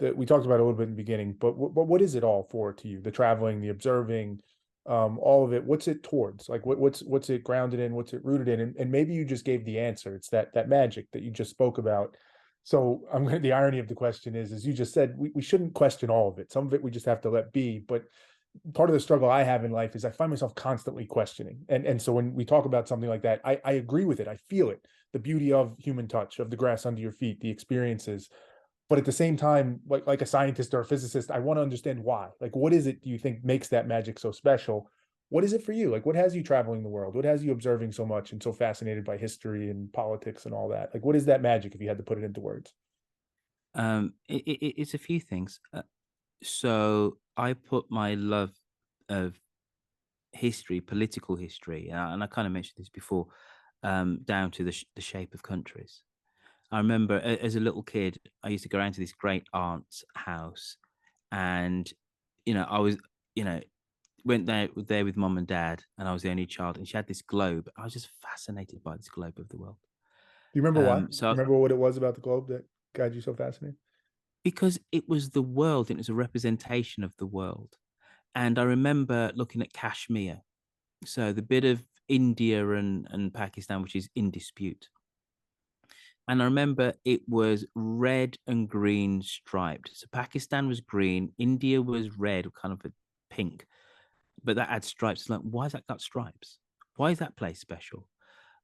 that we talked about a little bit in the beginning, but what is it all for to you? The traveling, the observing, all of it. What's it towards? Like what's it grounded in? What's it rooted in? And maybe you just gave the answer. It's that magic that you just spoke about. So I'm going to, the irony of the question is, as you just said, we shouldn't question all of it. Some of it we just have to let be. But part of the struggle I have in life is I find myself constantly questioning. And so when we talk about something like that, I agree with it. I feel it. The beauty of human touch, of the grass under your feet, the experiences. But at the same time, like a scientist or a physicist, I want to understand why. Like, what is it do you think makes that magic so special? What is it for you? Like, what has you traveling the world? What has you observing so much and so fascinated by history and politics and all that? Like, what is that magic if you had to put it into words? It's a few things. So I put my love of history, political history, and I kind of mentioned this before, down to the shape of countries. I remember as a little kid, I used to go around to this great aunt's house, and I was, you know, went there with mom and dad, and I was the only child, and she had this globe. I was just fascinated by this globe of the world. Do you remember why? Do you So remember what it was about the globe that got you so fascinated? because it was the world, it was a representation of the world, and I remember looking at Kashmir, so the bit of India and Pakistan, which is in dispute. And I remember it was red and green striped. So Pakistan was green, India was red, kind of a pink, but that had stripes. It's like, why has that got stripes? Why is that place special?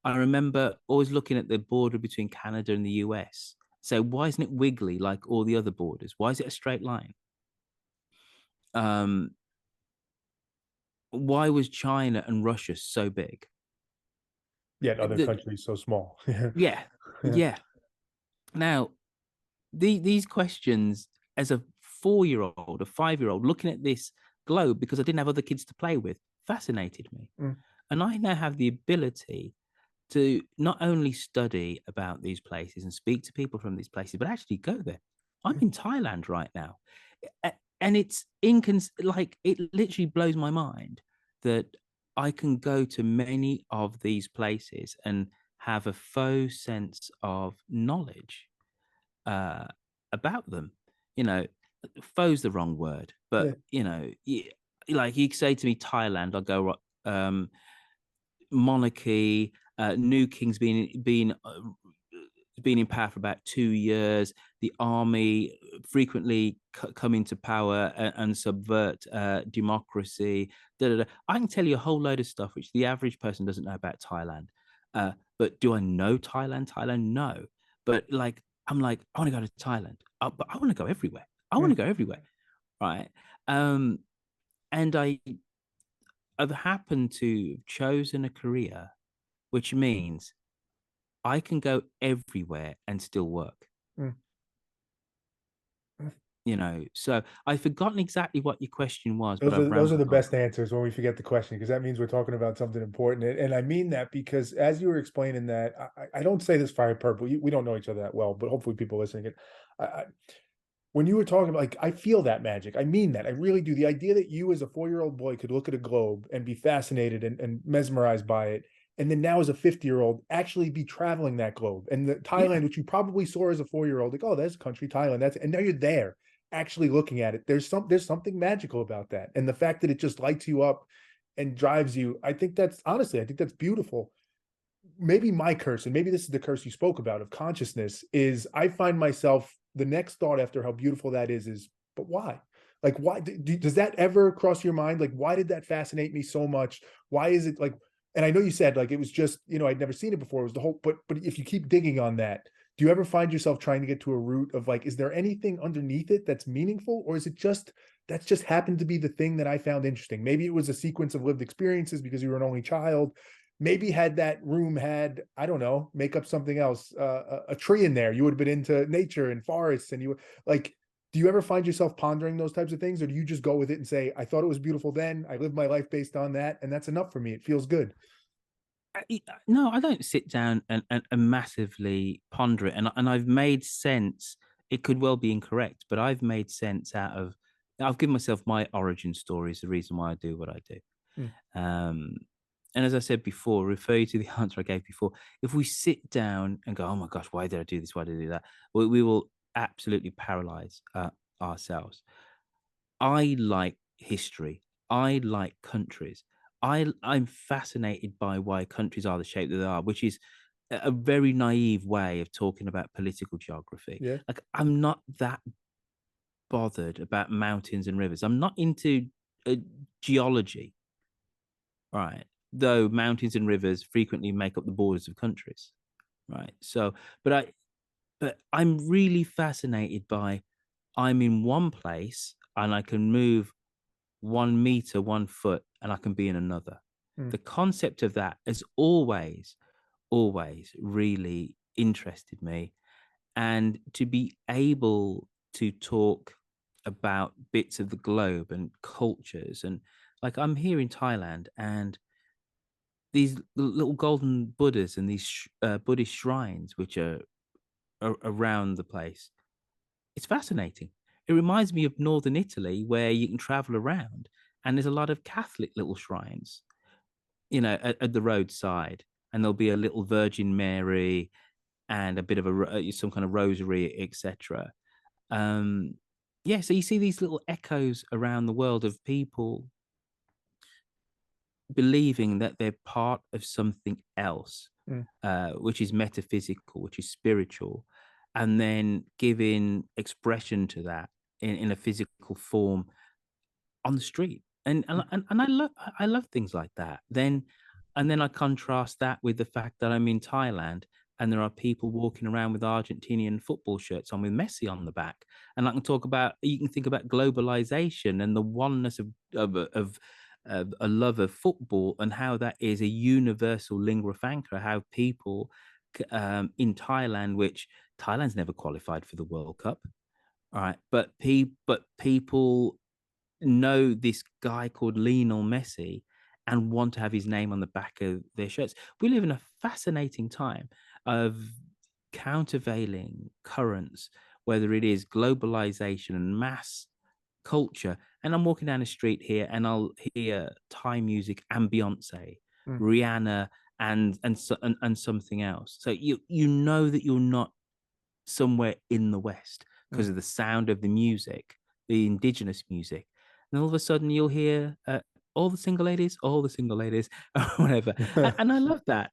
I remember always looking at the border between Canada and the US. So why isn't it wiggly like all the other borders? Why is it a straight line? Um, why was China and Russia so big? Yet other The, countries so small. Yeah. yeah, yeah. Now, these questions, as a 4-year-old, a 5-year-old, looking at this globe because I didn't have other kids to play with, fascinated me. Mm. And I now have the ability to not only study about these places and speak to people from these places, but actually go there. I'm in Thailand right now. And it's like it literally blows my mind that I can go to many of these places and have a faux sense of knowledge uh, about them. You know, foe's the wrong word, but Yeah. like you say to me, Thailand, I'll go monarchy, new king's been in power for about 2 years. The army frequently come into power and subvert democracy. Da, da, da. I can tell you a whole load of stuff which the average person doesn't know about Thailand. But do I know Thailand? Thailand, no. But like, I'm like, I want to go to Thailand, but I want to go everywhere. I want to Mm. go everywhere, right? Um, and I've happened to have chosen a career, which means I can go everywhere and still work. Mm. So I've forgotten exactly what your question was, but Those are I've those are the rambled on. best answers when we forget the question because that means we're talking about something important. And I mean that because as you were explaining that, I don't say this for hyperbole. We don't know each other that well, but hopefully people listening it. I, when you were talking about like I feel that magic. I mean that. I really do. The idea that you as a 4-year-old boy could look at a globe and be fascinated and mesmerized by it. And then now as a 50-year-old, actually be traveling that globe. And the Yeah. Thailand, which you probably saw as a 4-year-old, like, oh, there's a country, Thailand. That's and now you're there actually looking at it. There's something magical about that. And the fact that it just lights you up and drives you, I think that's honestly, I think that's beautiful. Maybe my curse, and maybe this is the curse you spoke about of consciousness, is I find myself the next thought after how beautiful that is, but why? Like, why does that ever cross your mind? Like, why did that fascinate me so much? Why is it like, and I know you said like it was just, I'd never seen it before. It was the whole, but if you keep digging on that, do you ever find yourself trying to get to a root of like, is there anything underneath it that's meaningful? Or is it just that's just happened to be the thing that I found interesting? Maybe it was a sequence of lived experiences because you were an only child. Maybe had that room had, I don't know, make up something else, a tree in there, you would have been into nature and forests, and you like. Do you ever find yourself pondering those types of things, or do you just go with it and say, "I thought it was beautiful then. I lived my life based on that, and that's enough for me. It feels good." No, I don't sit down and massively ponder it. And I've made sense. It could well be incorrect, but I've made sense out of, I've given myself my origin stories, the reason why I do what I do. Mm. Um, and as I said before, refer you to the answer I gave before. If we sit down and go, oh my gosh, why did I do this? Why did I do that? We will absolutely paralyze ourselves. I like history. I like countries. I'm fascinated by why countries are the shape that they are, which is a very naive way of talking about political geography. Yeah. Like I'm not that bothered about mountains and rivers. I'm not into uh, geology, right? Though mountains and rivers frequently make up the borders of countries, right? So, but I'm really fascinated by I'm in one place and I can move 1 meter, 1 foot, and I can be in another. Mm, The concept of that has always really interested me. And to be able to talk about bits of the globe and cultures, and like I'm here in Thailand, and these little golden Buddhas and these Buddhist shrines, which are around the place, it's fascinating. It reminds me of northern Italy, where you can travel around, and there's a lot of Catholic little shrines, at the roadside, and there'll be a little Virgin Mary and a bit of some kind of rosary, etc. Um, yeah, so you see these little echoes around the world of people believing that they're part of something else, mm, which is metaphysical, which is spiritual, and then giving expression to that in a physical form on the street. And mm, I love things like that. And then I contrast that with the fact that I'm in Thailand and there are people walking around with Argentinian football shirts on with Messi on the back. And I can talk about you can think about globalization and the oneness of a love of football and how that is a universal lingua franca. How people in Thailand, which Thailand's never qualified for the World Cup, all right, but people know this guy called Lionel Messi and want to have his name on the back of their shirts. We live in a fascinating time of countervailing currents, whether it is globalization and mass culture. And I'm walking down the street here and I'll hear Thai music and Beyonce, mm, Rihanna, and something else. So you know that you're not somewhere in the West mm. because of the sound of the music, the indigenous music. And all of a sudden you'll hear all the single ladies, or whatever. And I love that,